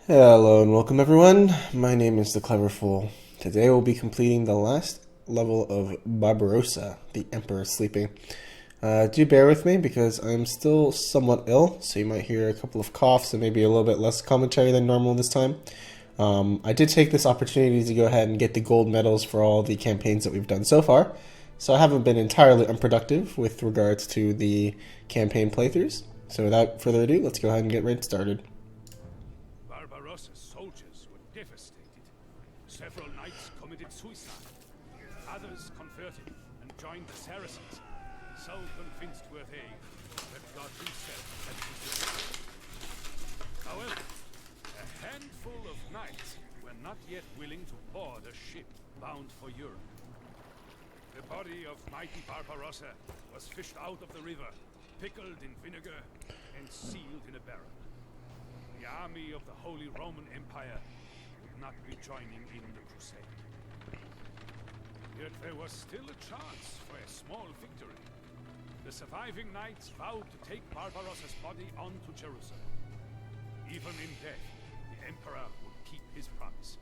Hello and welcome everyone, my name is the Clever Fool. Today we'll be completing the last level of Barbarossa, the Emperor Sleeping. Do bear with me because I'm still somewhat ill, so you might hear a couple of coughs and maybe a little bit less commentary than normal this time. I did take this opportunity to go ahead and get the gold medals for all the campaigns that we've done so far, so I haven't been entirely unproductive with regards to the campaign playthroughs. So without further ado, let's go ahead and get right started. Barbarossa's soldiers were devastated. Several knights committed suicide. Others converted and joined the Saracens. So convinced were they that God himself had visited. However, a handful of knights were not yet willing to board a ship bound for Europe. The body of mighty Barbarossa was fished out of the river, pickled in vinegar, and sealed in a barrel. The army of the Holy Roman Empire would not be joining in the crusade. Yet there was still a chance for a small victory. The surviving knights vowed to take Barbarossa's body on to Jerusalem. Even in death, the Emperor would keep his promise.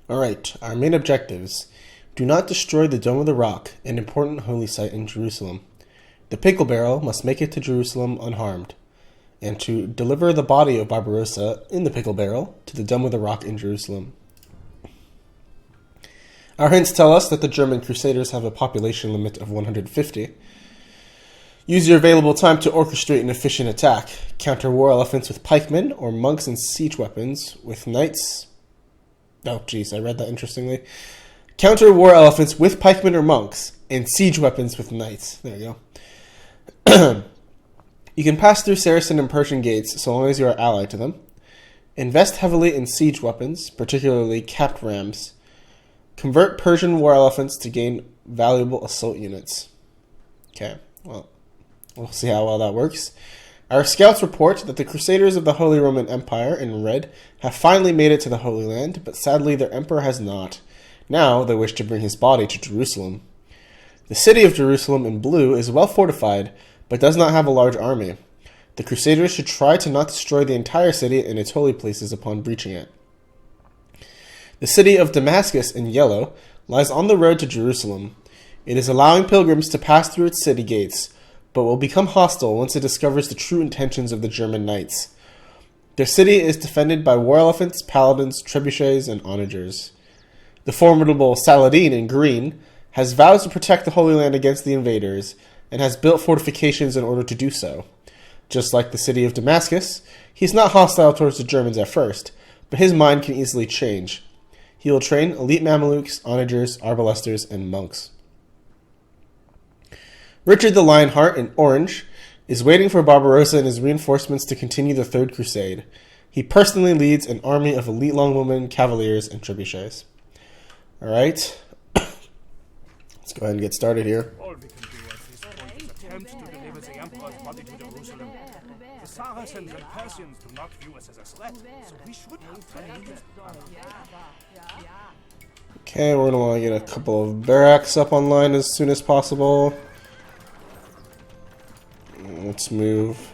Alright, our main objectives. Do not destroy the Dome of the Rock, an important holy site in Jerusalem. The pickle barrel must make it to Jerusalem unharmed, and to deliver the body of Barbarossa in the pickle barrel to the Dome of the Rock in Jerusalem. Our hints tell us that the German Crusaders have a population limit of 150. Use your available time to orchestrate an efficient attack. Counter war elephants with pikemen, or monks and siege weapons with knights. Oh, geez, I read that interestingly. Counter war elephants with pikemen or monks, and siege weapons with knights. There you go. You can pass through Saracen and Persian gates so long as you are allied to them. Invest heavily in siege weapons, particularly capped rams. Convert Persian war elephants to gain valuable assault units. Okay, well, we'll see how well that works. Our scouts report that the Crusaders of the Holy Roman Empire, in red, have finally made it to the Holy Land, but sadly their emperor has not. Now they wish to bring his body to Jerusalem. The city of Jerusalem, in blue, is well fortified, but does not have a large army. The Crusaders should try to not destroy the entire city and its holy places upon breaching it. The city of Damascus, in yellow, lies on the road to Jerusalem. It is allowing pilgrims to pass through its city gates, but will become hostile once it discovers the true intentions of the German knights. Their city is defended by war elephants, paladins, trebuchets, and onagers. The formidable Saladin in green has vowed to protect the Holy Land against the invaders, and has built fortifications in order to do so. Just like the city of Damascus, he is not hostile towards the Germans at first, but his mind can easily change. He will train elite Mamelukes, onagers, arbalesters, and monks. Richard the Lionheart, in orange, is waiting for Barbarossa and his reinforcements to continue the Third Crusade. He personally leads an army of elite longwomen, cavaliers, and trebuchets. Alright, let's go ahead and get started here. All we can do at this point is attempt to deliver the Emperor's body to Jerusalem. The Saracens and Persians do not view us as a threat, so we should have plenty. Okay, we're going to want to get a couple of barracks up online as soon as possible. Let's move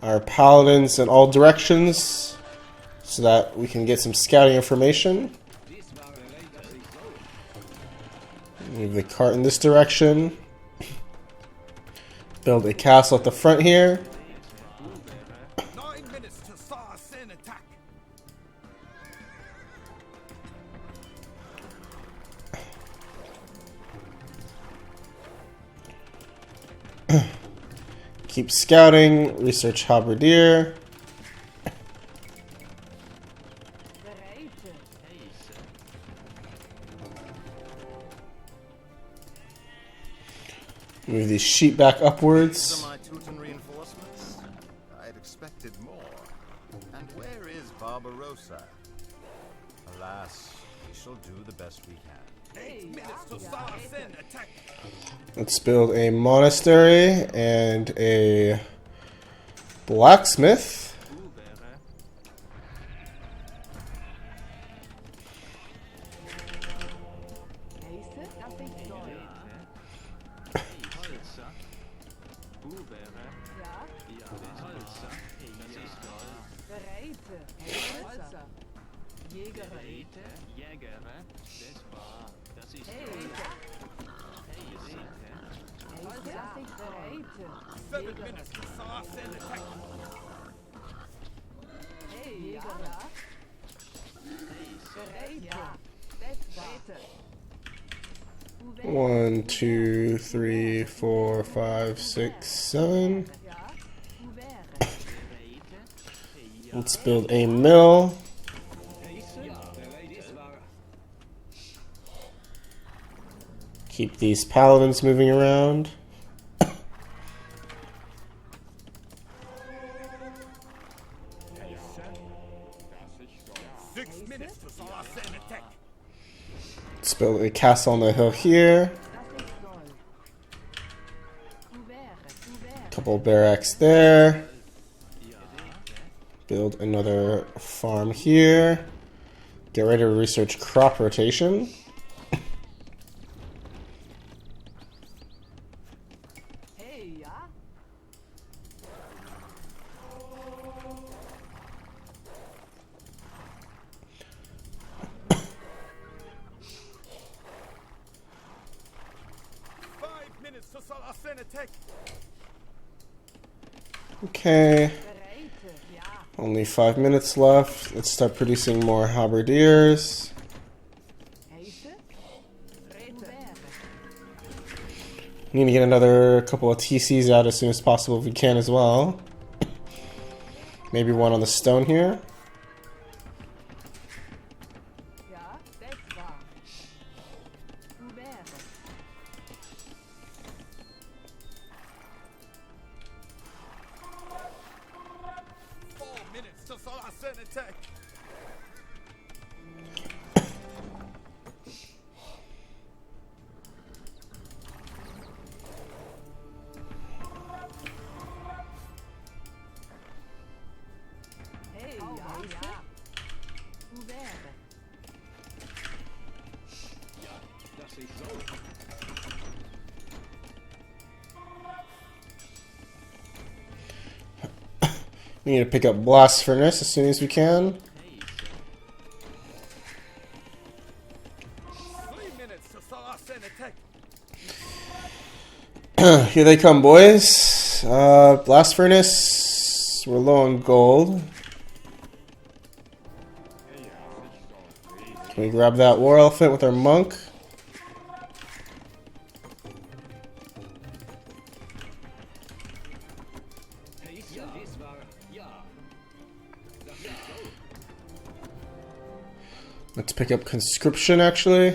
our paladins in all directions so that we can get some scouting information. Move the cart in this direction. Build a castle at the front here. 9 minutes to Saracen attack. Keep scouting, research halberdier. Move these sheep back upwards. My Teuton reinforcements? I had expected more. And where is Barbarossa? Alas, we shall do the best we can. 8 minutes to Saracen attack. Let's build a monastery and a blacksmith. One, two, three, four, five, six, seven. Let's build a mill. Keep these paladins moving around. 6 minutes to Saracen attack. Let's build a castle on the hill here. Couple barracks there. Build another farm here. Get ready to research crop rotation. Okay. Only 5 minutes left. Let's start producing more halberdiers. Need to get another couple of TCs out as soon as possible if we can as well. Maybe one on the stone here. We need to pick up blast furnace as soon as we can. 3 minutes to Saracen attack. Here they come, boys. Blast furnace. We're low on gold. Can we grab that war elephant with our monk? Let's pick up conscription, actually.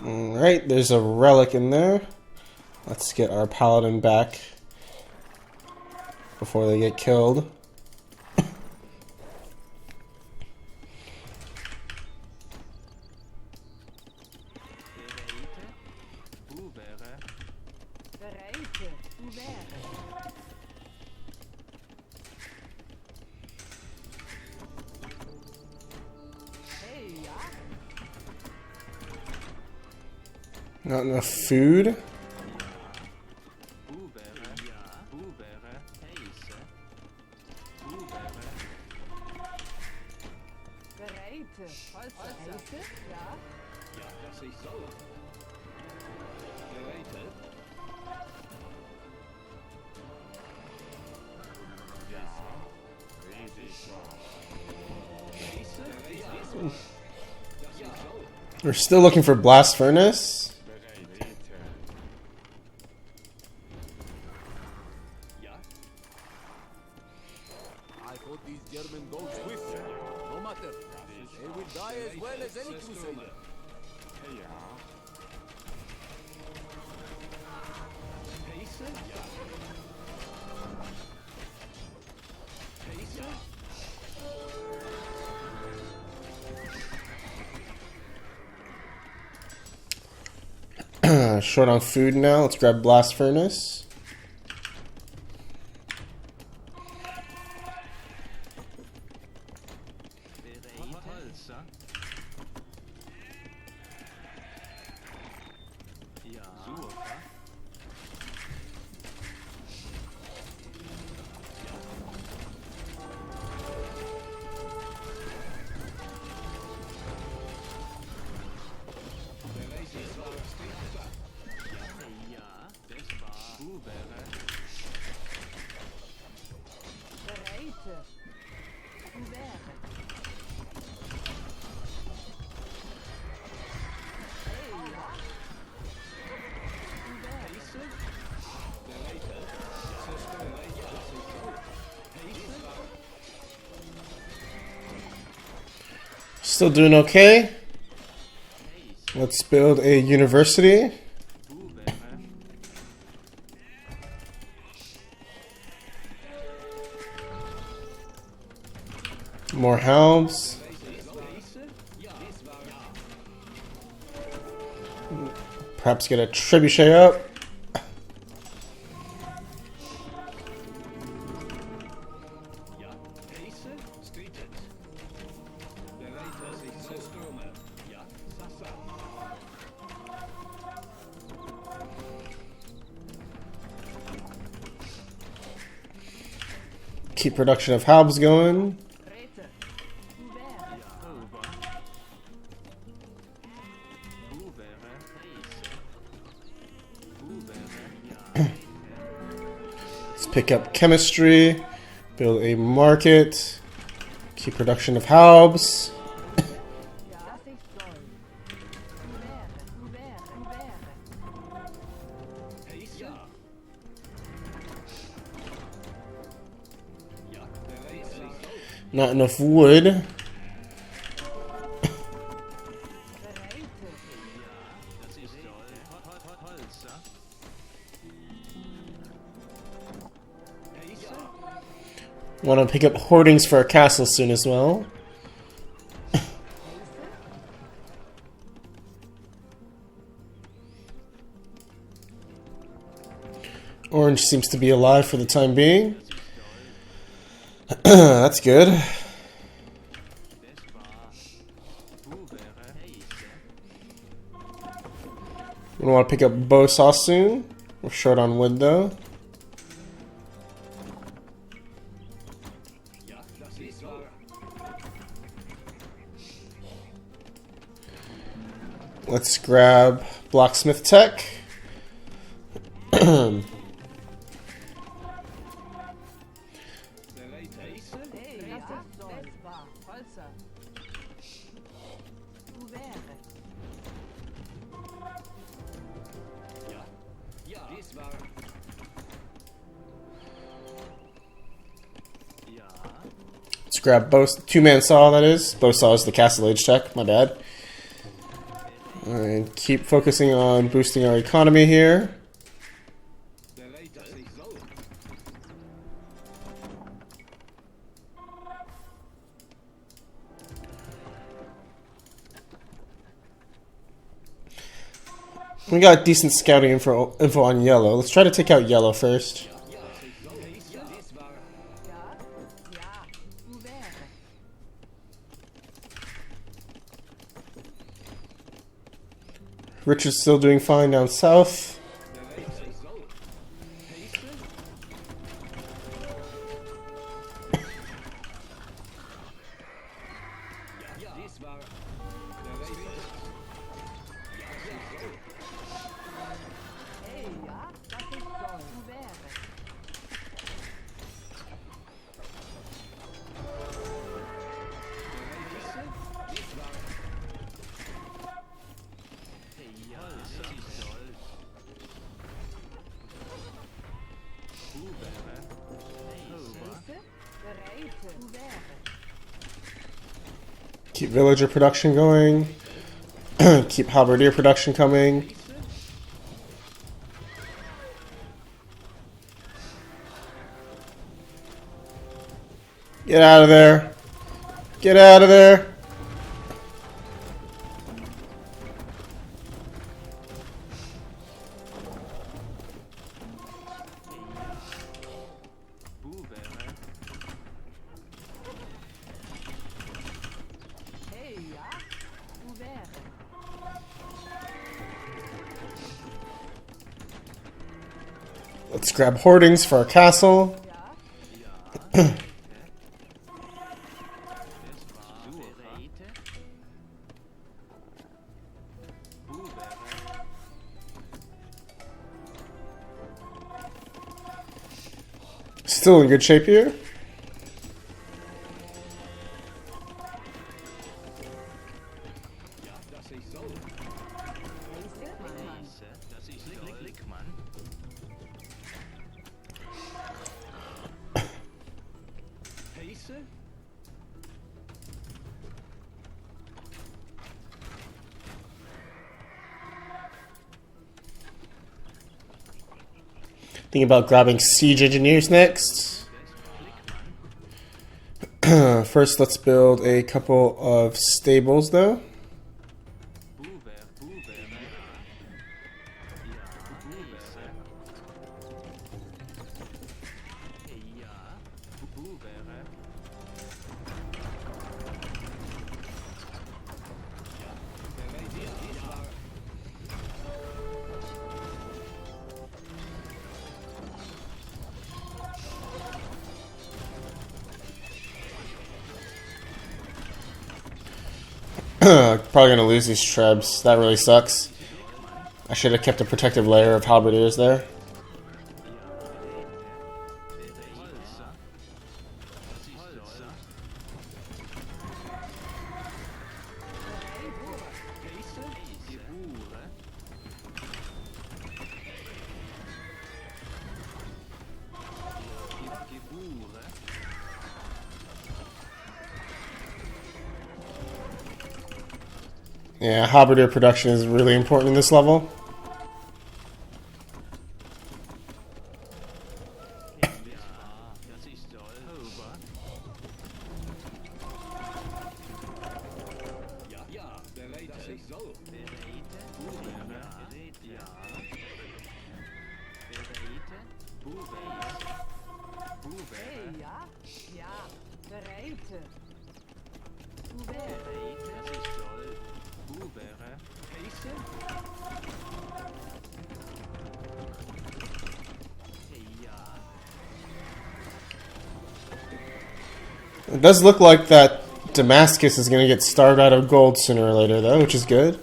Alright, there's a relic in there. Let's get our paladin back before they get killed. Not enough food. We're still looking for blast furnace. I thought these German goals swift. No matter. They will die as well as any crusader. Short on food now. Let's grab blast furnace. Still doing okay. Let's build a university. More helms. Perhaps get a trebuchet up. Keep production of halbs going. Let's pick up chemistry, build a market, keep production of halbs. Not enough wood. Want to pick up hoardings for our castle soon as well. Orange seems to be alive for the time being. That's good. We want to pick up bow saw soon. We're short on wood though. Let's grab blacksmith tech. Let's grab both two-man saw, that is. Bow saw is the castle age tech, my bad. And keep focusing on boosting our economy here. We got decent scouting info on yellow. Let's try to take out yellow first. Richard's still doing fine down south. Keep villager production going. Keep halberdier production coming. Get out of there. Get out of there. Let's grab hoardings for our castle. Still in good shape here. Thinking about grabbing siege engineers next. First, let's build a couple of stables, though. Probably gonna lose these trebs. That really sucks. I should have kept a protective layer of halberdiers there. Yeah, halberdier production is really important in this level. It does look like that Damascus is going to get starved out of gold sooner or later, though, which is good.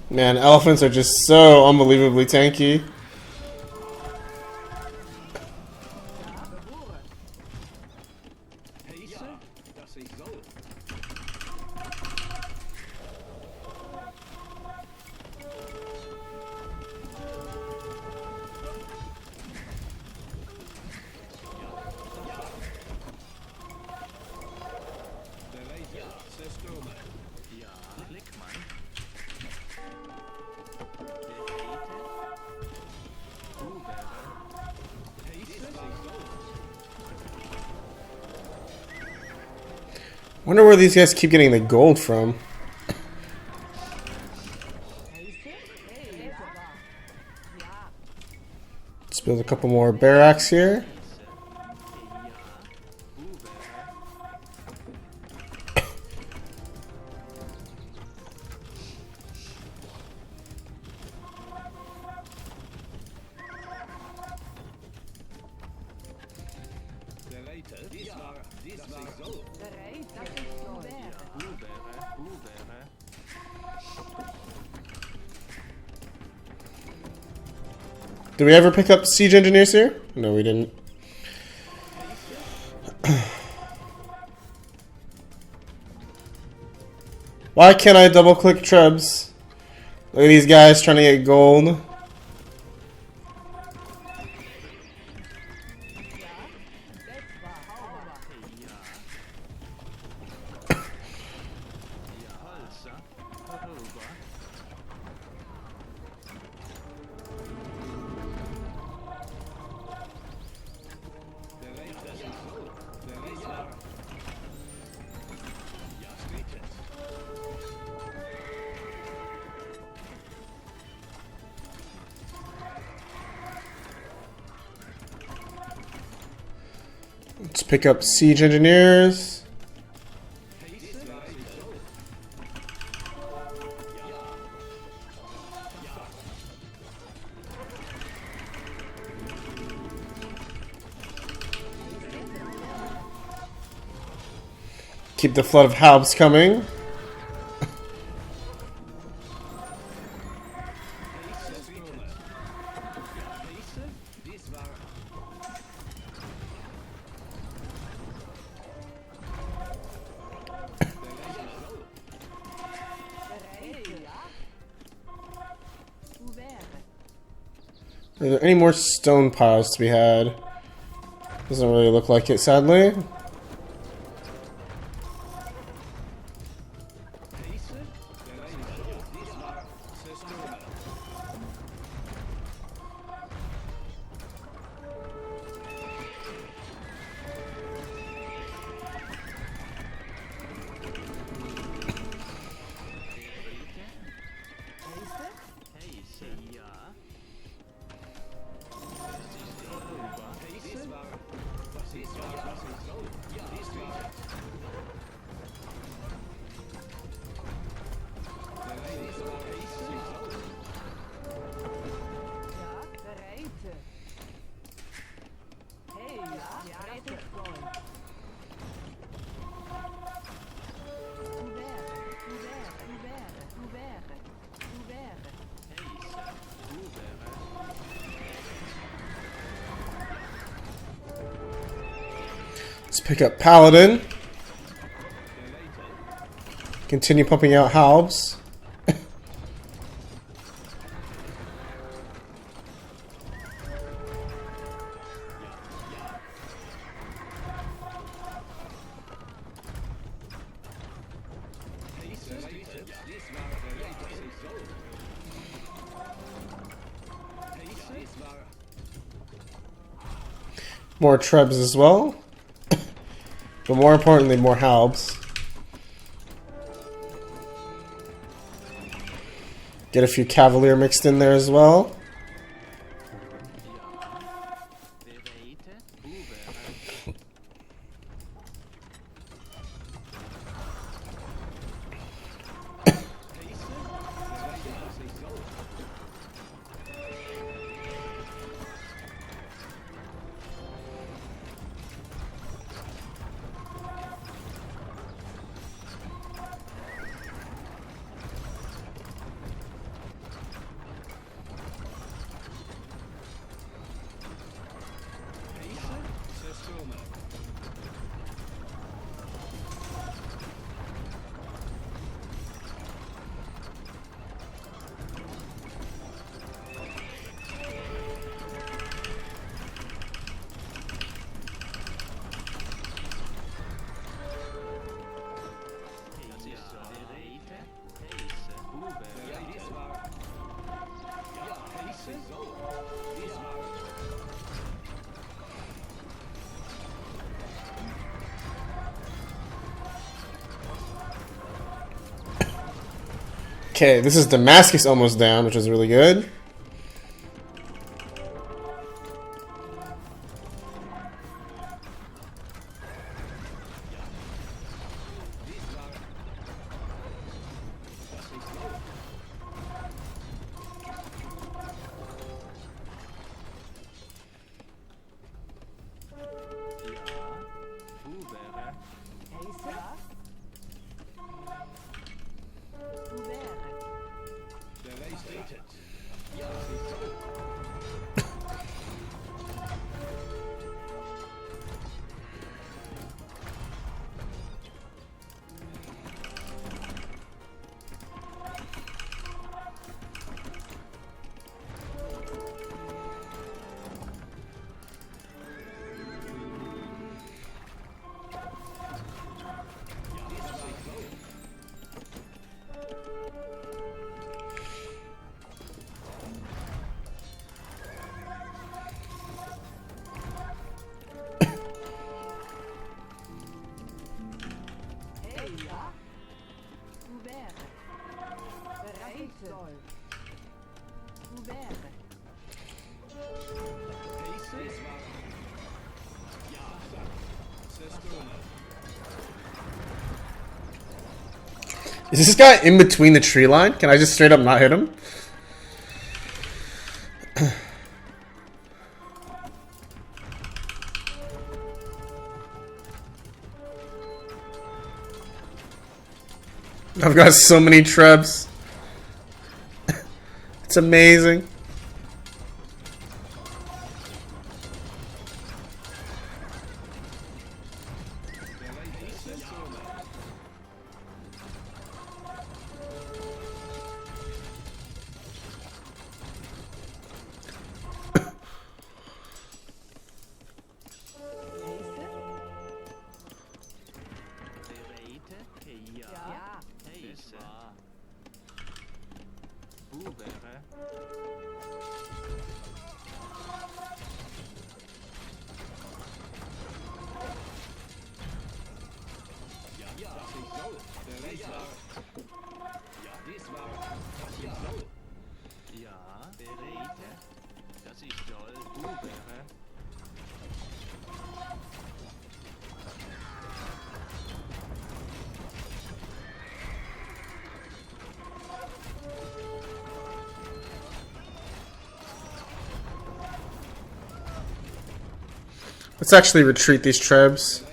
Man, elephants are just so unbelievably tanky. Wonder where these guys keep getting the gold from. Let's build a couple more barracks here. Did we ever pick up siege engineers here? No, we didn't. Why can't I double click Trebs? Look at these guys trying to get gold. Let's pick up siege engineers. Keep the flood of halbs coming. Are there any more stone piles to be had? Doesn't really look like it, sadly. Let's pick up Paladin. Continue pumping out halbs. More trebs as well. But more importantly, more halbs. Get a few cavalier mixed in there as well. Okay, this is Damascus almost down, which is really good. Is this guy in between the tree line? Can I just straight up not hit him? I've got so many trebs. It's amazing. Let's actually retreat these trebs.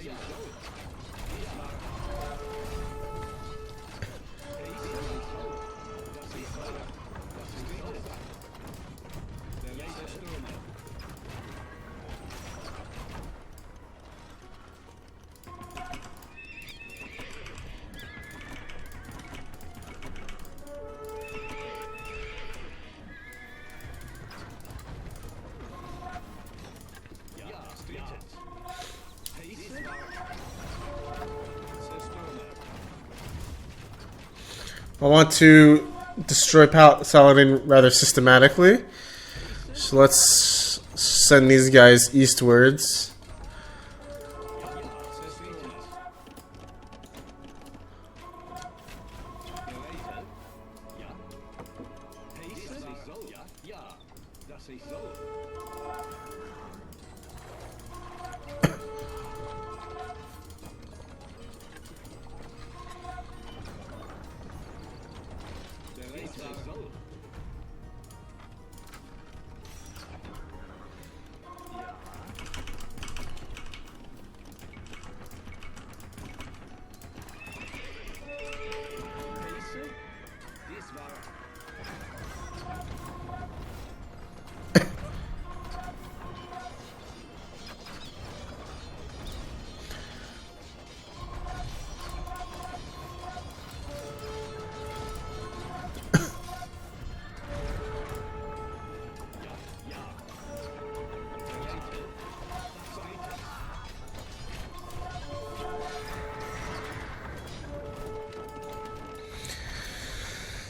I want to destroy Saladin rather systematically. So let's send these guys eastwards.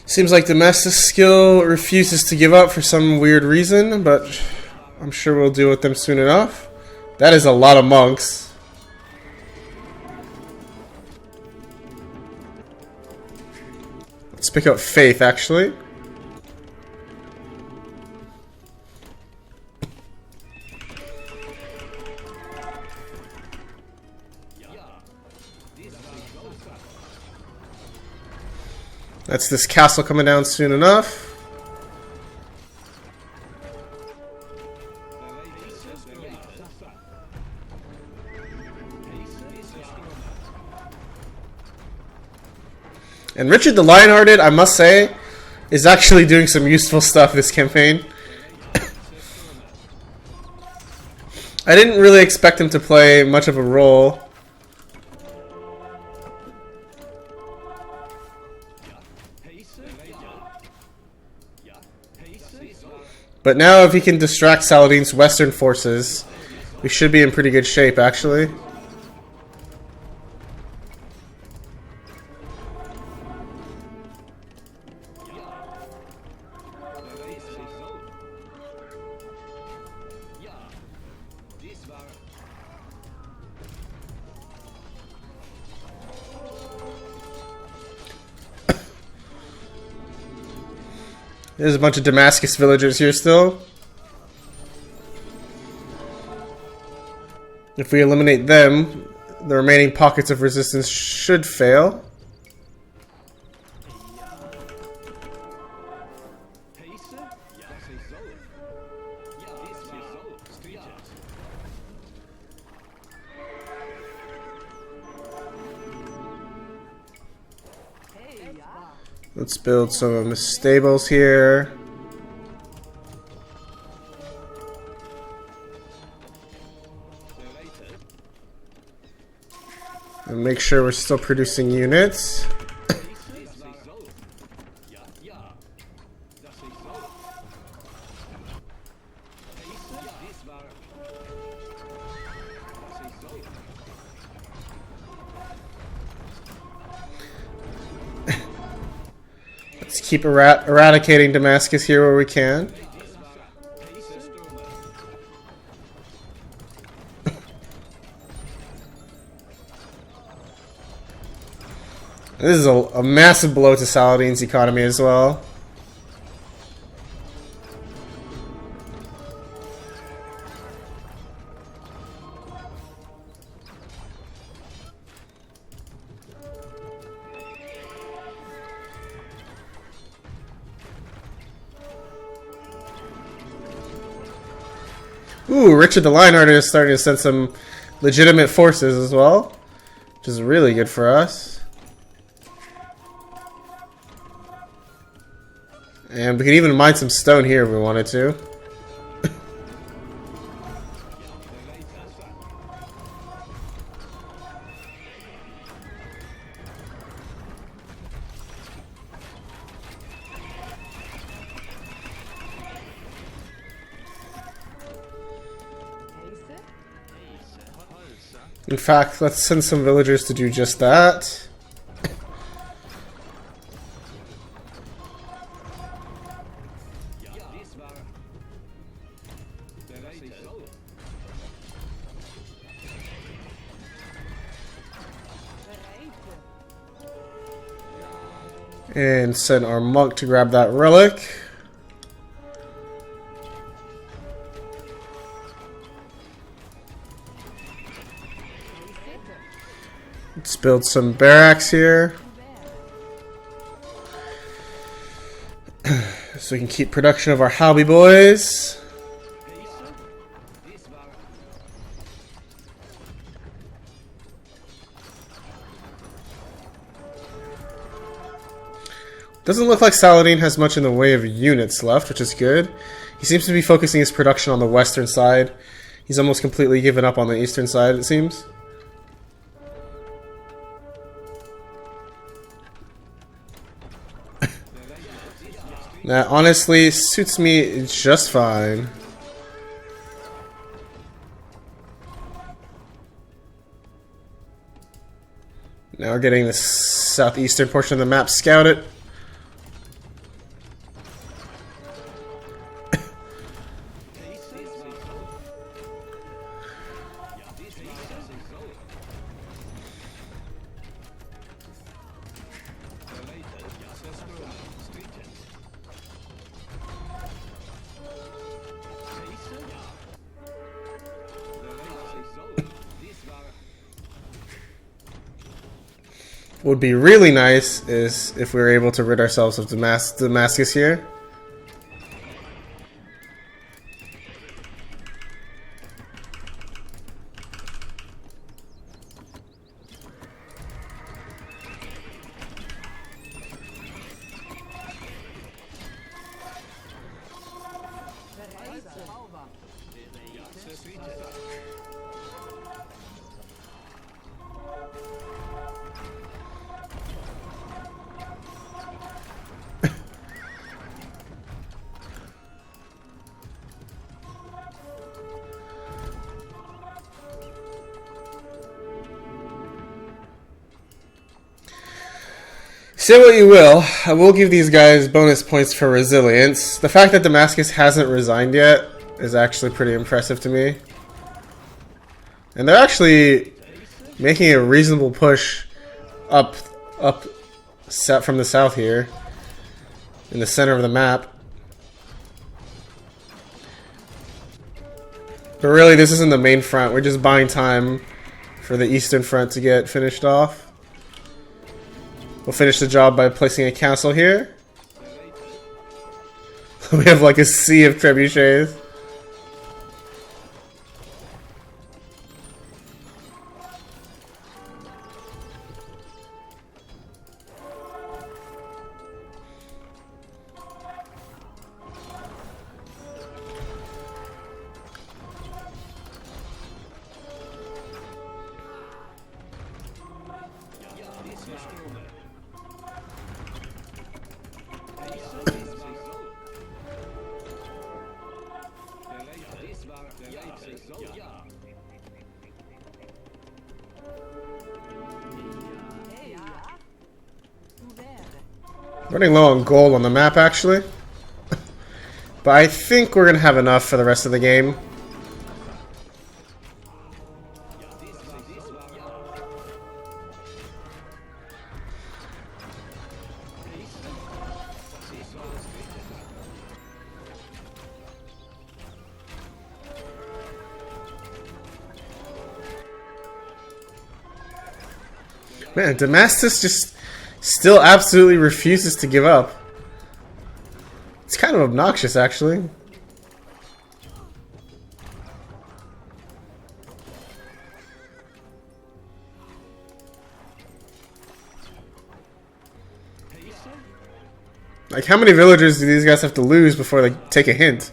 Seems like the Master skill refuses to give up for some weird reason, but I'm sure we'll deal with them soon enough. That is a lot of monks. Let's pick up Faith, actually. That's this castle coming down soon enough. And Richard the Lionhearted, I must say, is actually doing some useful stuff this campaign. I didn't really expect him to play much of a role. But now if he can distract Saladin's western forces, we should be in pretty good shape, actually. There's a bunch of Damascus villagers here still. If we eliminate them, the remaining pockets of resistance should fail. Let's build some stables here. And make sure we're still producing units. Let's keep eradicating Damascus here where we can. This is a massive blow to Saladin's economy as well. Ooh, Richard the Lionhearted is starting to send some legitimate forces as well, which is really good for us. And we could even mine some stone here if we wanted to. In fact, let's send some villagers to do just that. And send our monk to grab that relic. Let's build some barracks here. So we can keep production of our hobby boys. Doesn't look like Saladin has much in the way of units left, which is good. He seems to be focusing his production on the western side. He's almost completely given up on the eastern side, it seems. That honestly suits me just fine. Now we're getting the southeastern portion of the map scouted. What would be really nice is if we were able to rid ourselves of Damascus here. Say what you will, I will give these guys bonus points for resilience. The fact that Damascus hasn't resigned yet is actually pretty impressive to me. And they're actually making a reasonable push up from the south here, in the center of the map. But really, this isn't the main front. We're just buying time for the eastern front to get finished off. We'll finish the job by placing a castle here. We have like a sea of trebuchets. Running low on gold on the map, actually. But I think we're going to have enough for the rest of the game. Man, Damascus just still absolutely refuses to give up. It's kind of obnoxious, actually. Like, how many villagers do these guys have to lose before they take a hint?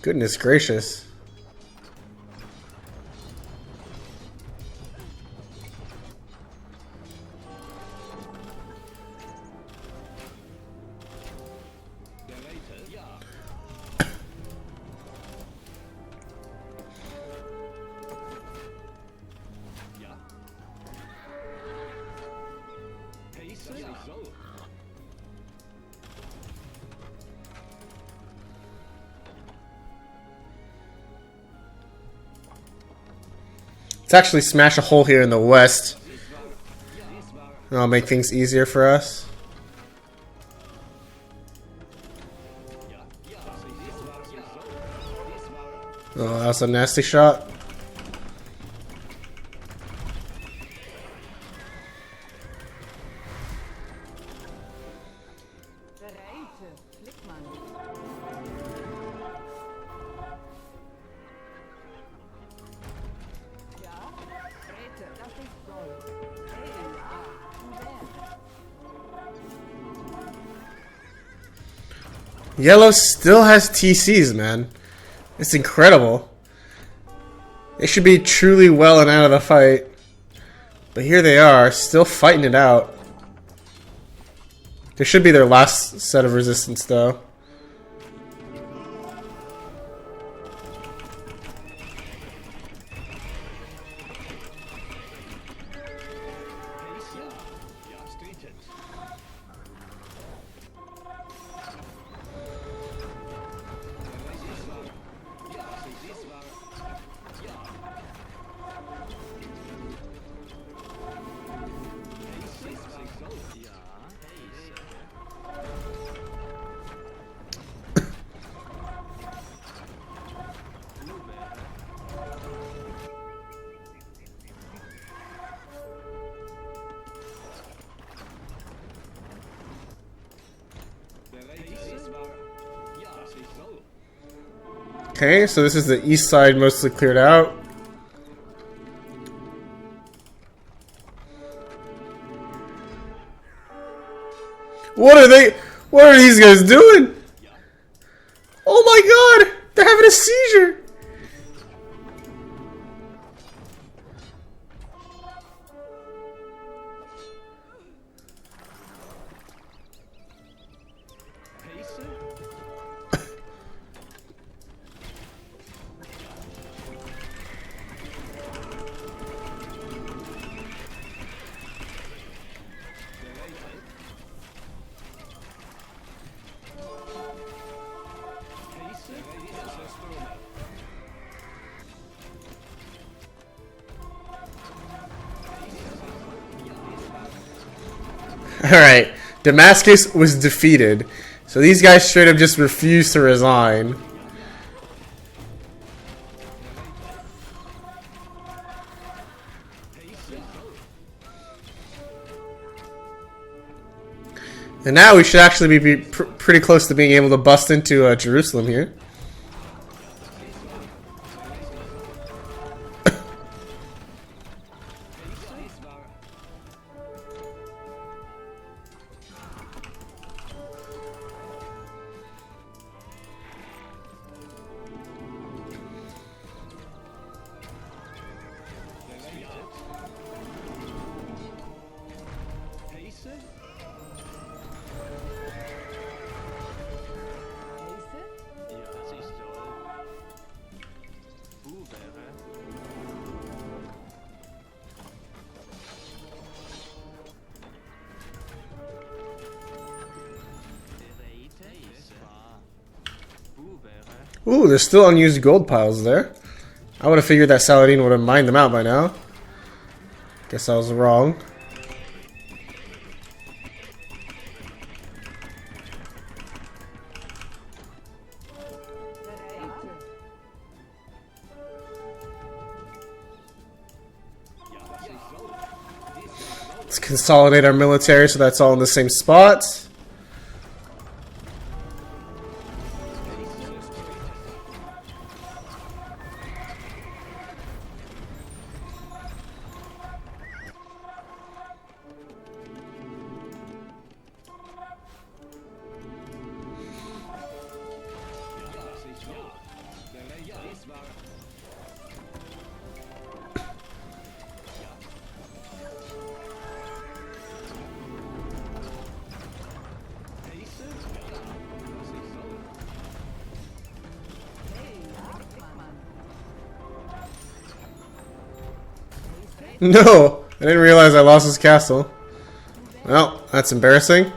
Goodness gracious. Let's actually smash a hole here in the west. That'll make things easier for us. Oh, that was a nasty shot. Yellow still has TCs, man. It's incredible. They should be truly well and out of the fight. But here they are, still fighting it out. This should be their last set of resistance, though. Okay, so this is the east side mostly cleared out. What are these guys doing? Oh my god! They're having a seizure! Alright, Damascus was defeated. So these guys straight up just refused to resign. And now we should actually be pretty close to being able to bust into Jerusalem here. Ooh, there's still unused gold piles there. I would have figured that Saladin would have mined them out by now. Guess I was wrong. Let's consolidate our military so that's all in the same spot. No! I didn't realize I lost his castle. Well, that's embarrassing.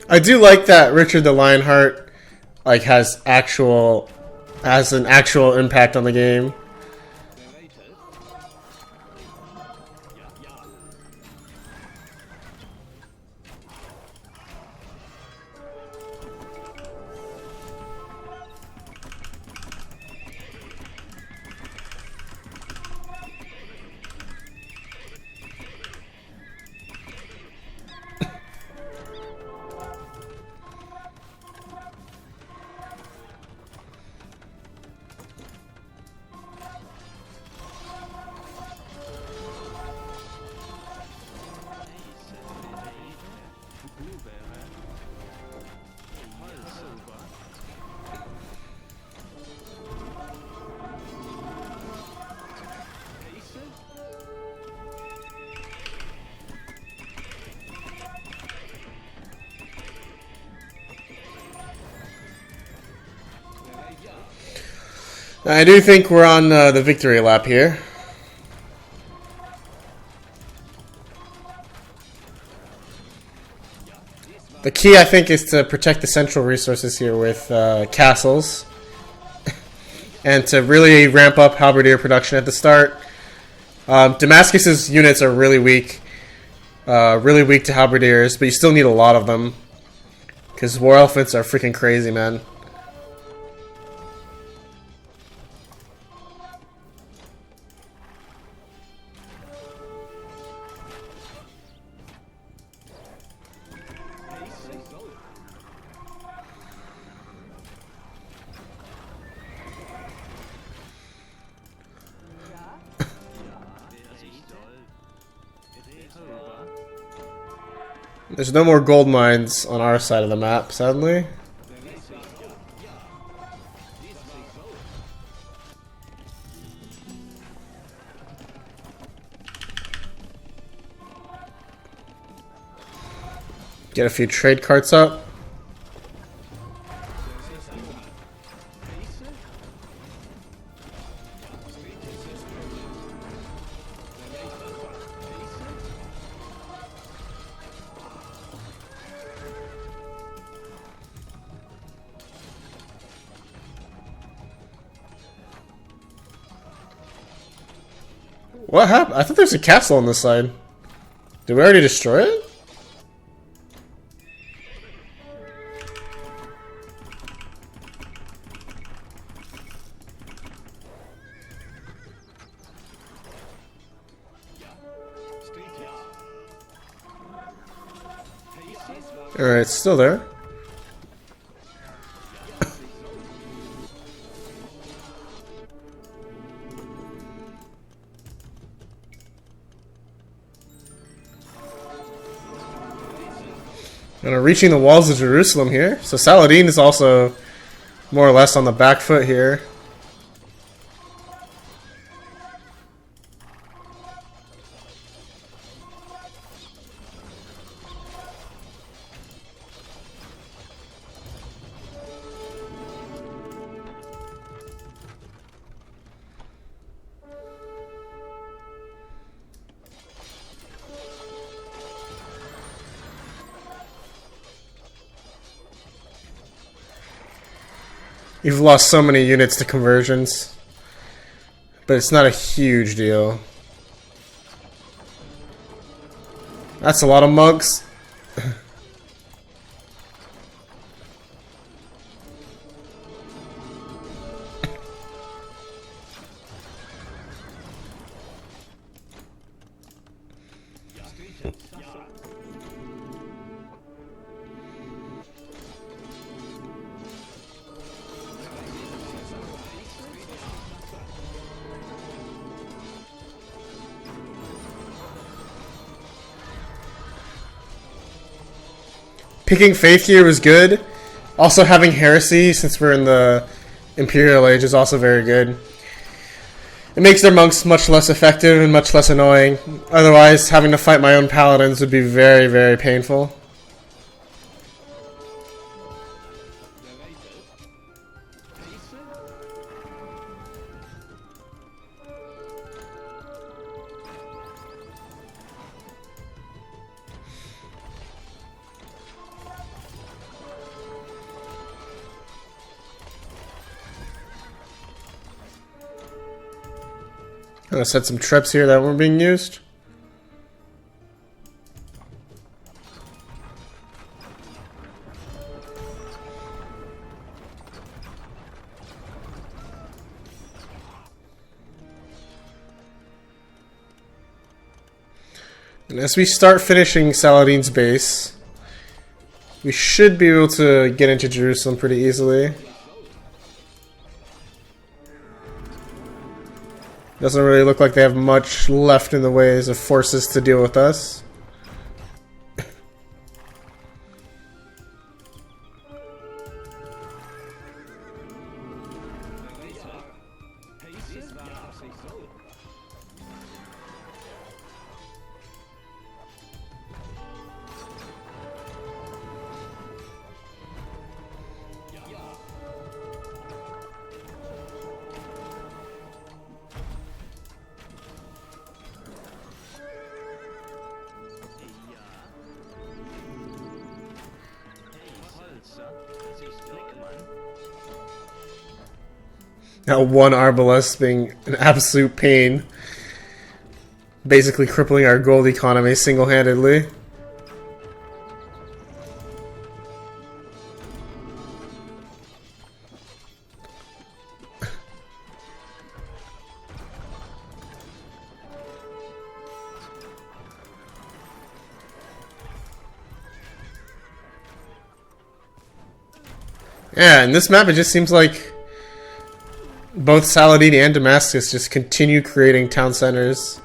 I do like that Richard the Lionheart like has an actual impact on the game. I do think we're on the victory lap here. The key, I think, is to protect the central resources here with castles. And to really ramp up halberdier production at the start. Damascus's units are really weak. Really weak to halberdiers, but you still need a lot of them. Because war elephants are freaking crazy, man. There's no more gold mines on our side of the map, sadly. Get a few trade carts up. What happened? I thought there's a castle on this side. Did we already destroy it? Alright, it's still there. And we're reaching the walls of Jerusalem here. So Saladin is also more or less on the back foot here. You've lost so many units to conversions, but it's not a huge deal. That's a lot of monks. Picking faith here was good. Also having heresy, since we're in the Imperial Age, is also very good. It makes their monks much less effective and much less annoying. Otherwise, having to fight my own paladins would be very, very painful. I'm gonna set some traps here that weren't being used. And as we start finishing Saladin's base, we should be able to get into Jerusalem pretty easily. Doesn't really look like they have much left in the ways of forces to deal with us. Now one arbalest being an absolute pain. Basically crippling our gold economy single-handedly. Yeah, in this map it just seems like both Saladin and Damascus just continue creating town centers.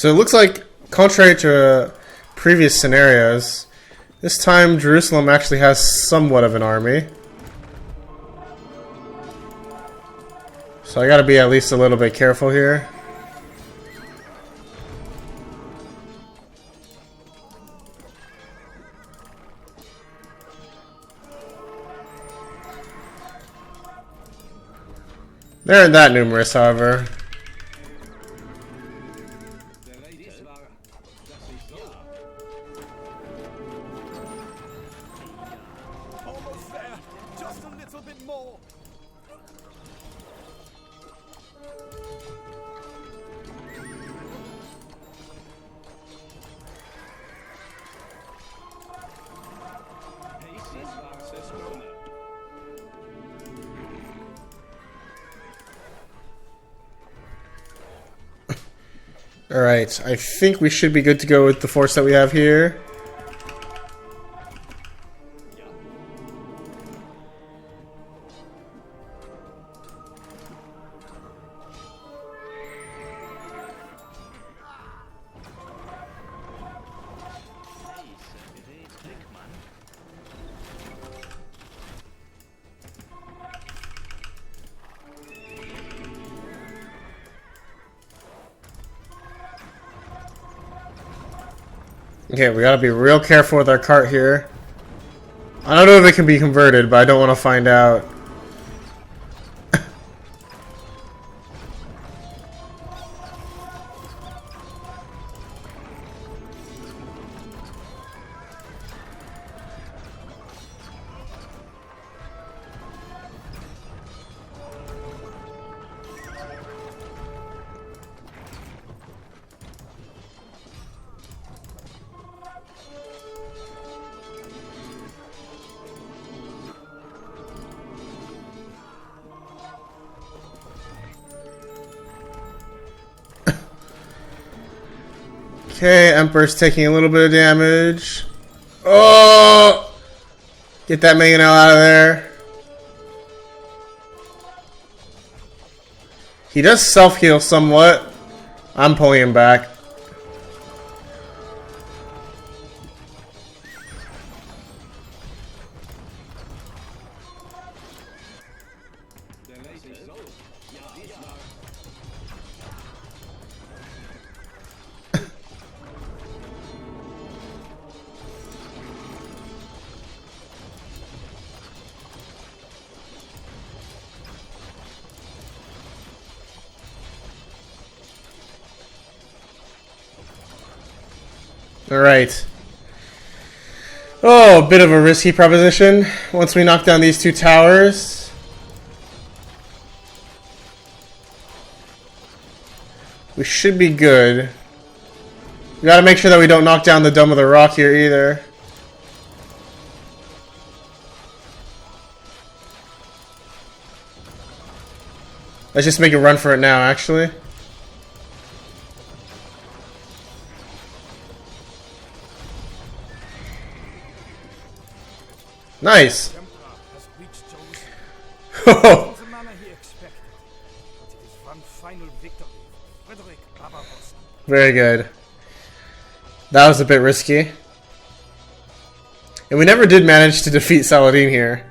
So it looks like, contrary to previous scenarios, this time Jerusalem actually has somewhat of an army. So I gotta be at least a little bit careful here. They aren't that numerous, however. Almost there. Just a little bit more. Alright, I think we should be good to go with the force that we have here. Okay, we gotta be real careful with our cart here. I don't know if it can be converted, but I don't want to find out. Okay, Emperor's taking a little bit of damage. Oh! Get that Mangonel out of there. He does self-heal somewhat. I'm pulling him back. Alright. Oh, a bit of a risky proposition. Once we knock down these two towers. We should be good. We gotta make sure that we don't knock down the Dome of the Rock here either. Let's just make a run for it now, actually. Nice. The Emperor has reached Jerusalem. In the manner he expected. But it is one final victory. Frederick Barbarossa. Very good. That was a bit risky. And we never did manage to defeat Saladin here.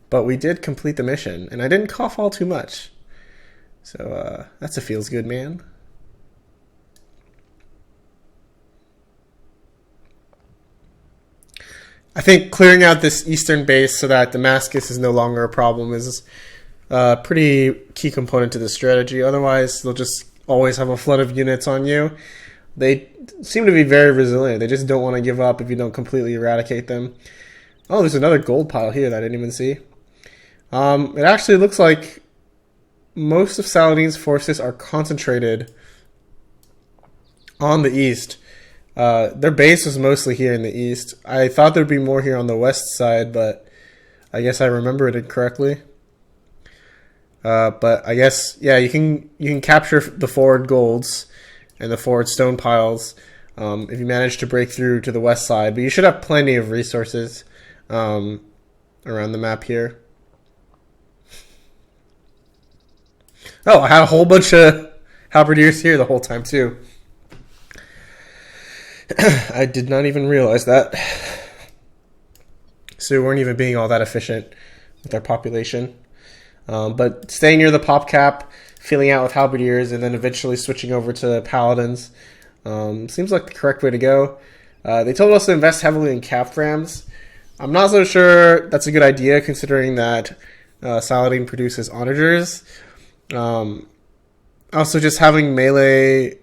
But we did complete the mission. And I didn't cough all too much. So, that's a feels good, man. I think clearing out this eastern base so that Damascus is no longer a problem is a pretty key component to the strategy. Otherwise, they'll just always have a flood of units on you. They seem to be very resilient. They just don't want to give up if you don't completely eradicate them. Oh, there's another gold pile here that I didn't even see. It actually looks like most of Saladin's forces are concentrated on the east. Their base was mostly here in the east. I thought there'd be more here on the west side, but I guess I remembered it incorrectly. But I guess, yeah, you can capture the forward golds and the forward stone piles if you manage to break through to the west side. But you should have plenty of resources around the map here. Oh, I had a whole bunch of halberdiers here the whole time too. I did not even realize that. So we weren't even being all that efficient with our population. But staying near the pop cap, filling out with halberdiers, and then eventually switching over to paladins seems like the correct way to go. They told us to invest heavily in cap rams. I'm not so sure that's a good idea, considering that Saladin produces onagers. Also, just having melee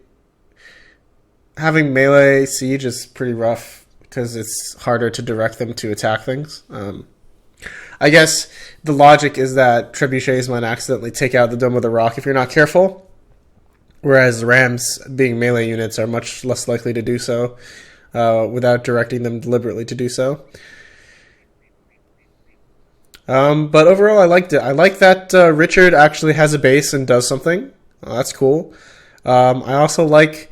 siege is pretty rough because it's harder to direct them to attack things. I guess the logic is that trebuchets might accidentally take out the Dome of the Rock if you're not careful, whereas rams, being melee units, are much less likely to do so without directing them deliberately to do so. But overall, I liked it. I like that Richard actually has a base and does something. That's cool. I also like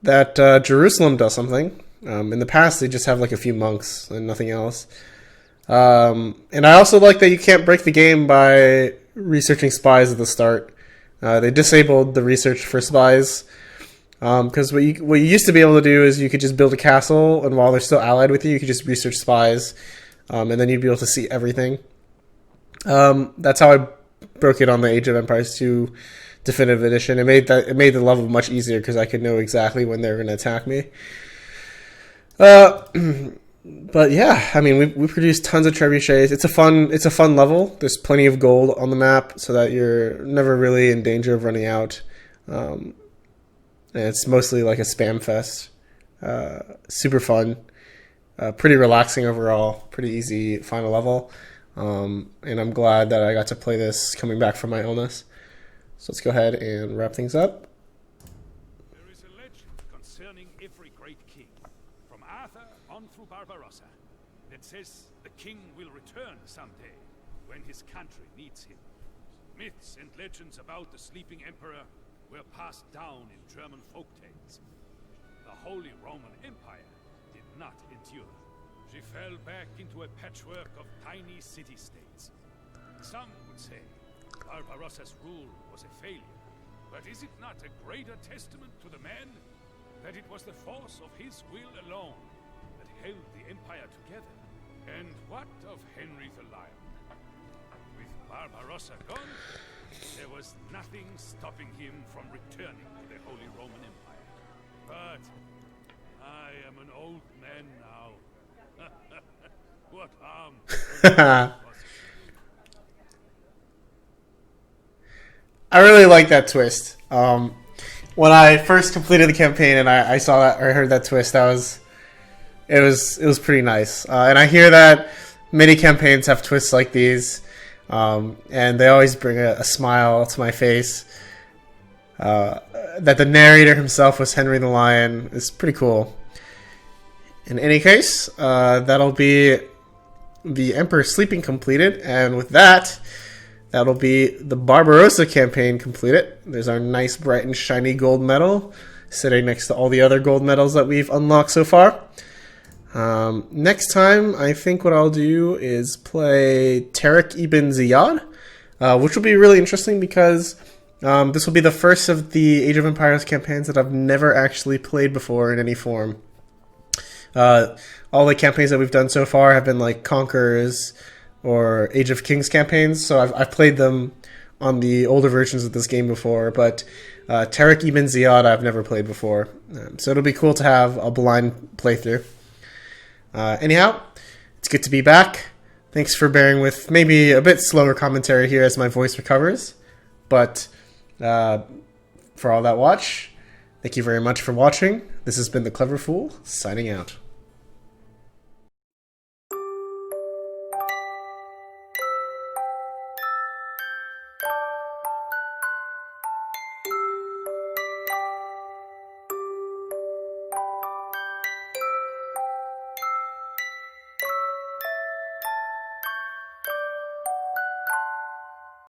that Jerusalem does something. In the past, they just have like a few monks and nothing else. And I also like that you can't break the game by researching spies at the start. They disabled the research for spies. Because what you used to be able to do is you could just build a castle, and while they're still allied with you, you could just research spies. And then you'd be able to see everything. That's how I broke it on the Age of Empires 2 Definitive Edition. It made the level much easier because I could know exactly when they were going to attack me. But yeah, I mean, we produced tons of trebuchets. It's a fun level. There's plenty of gold on the map, so that you're never really in danger of running out. And it's mostly like a spam fest. Super fun. Pretty relaxing overall. Pretty easy final level. And I'm glad that I got to play this coming back from my illness. So let's go ahead and wrap things up. There is a legend concerning every great king, from Arthur on through Barbarossa, that says the king will return someday when his country needs him. Myths and legends about the sleeping emperor were passed down in German folktales. The Holy Roman Empire did not endure. She fell back into a patchwork of tiny city-states. Some would say Barbarossa's rule was a failure, but is it not a greater testament to the man that it was the force of his will alone that held the empire together? And what of Henry the Lion? With Barbarossa gone, there was nothing stopping him from returning to the Holy Roman Empire. But I am an old man now. What harm? I really like that twist. When I first completed the campaign and I saw that or heard that twist, it was pretty nice. And I hear that many campaigns have twists like these, and they always bring a smile to my face. That the narrator himself was Henry the Lion is pretty cool. In any case, that'll be the Emperor Sleeping completed, and with that, that'll be the Barbarossa campaign completed. There's our nice, bright, and shiny gold medal sitting next to all the other gold medals that we've unlocked so far. Next time, I think what I'll do is play Tariq ibn Ziyad, which will be really interesting because this will be the first of the Age of Empires campaigns that I've never actually played before in any form. All the campaigns that we've done so far have been like Conquerors or Age of Kings campaigns, so I've played them on the older versions of this game before, but Tariq ibn Ziyad I've never played before, so it'll be cool to have a blind playthrough. Anyhow, it's good to be back. Thanks for bearing with maybe a bit slower commentary here as my voice recovers, but for all that watch, thank you very much for watching. This has been The Clever Fool, signing out.